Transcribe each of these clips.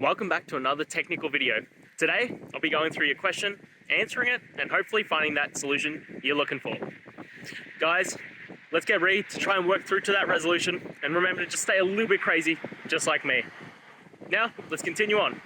Welcome back to another technical video. Today, I'll be going through your question, answering it, and hopefully finding that solution you're looking for. Guys, let's get ready to try and work through to that resolution, and remember to just stay a little bit crazy, just like me. Now, let's continue on.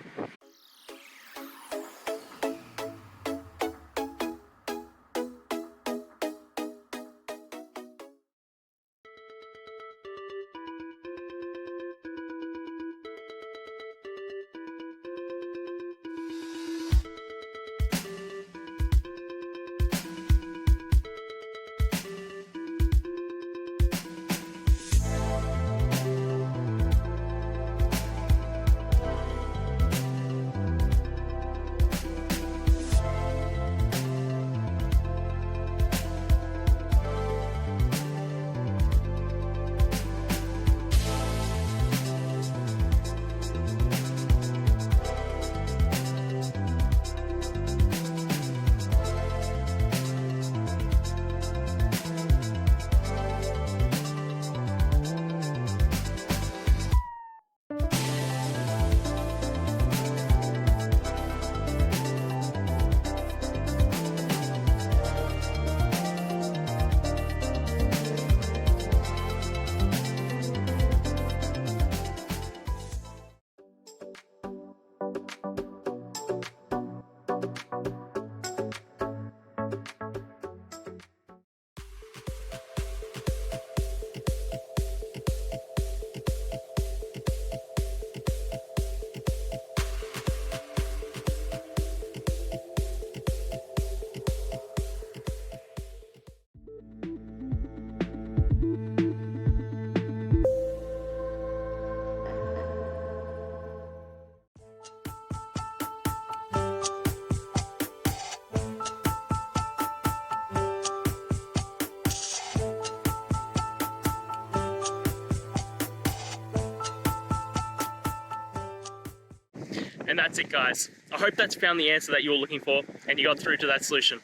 And that's it, guys. I hope that's found the answer that you were looking for and you got through to that solution.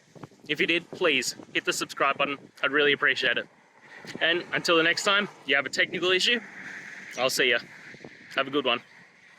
If you did, please hit the subscribe button. I'd really appreciate it. And until the next time you have a technical issue, I'll see ya. Have a good one.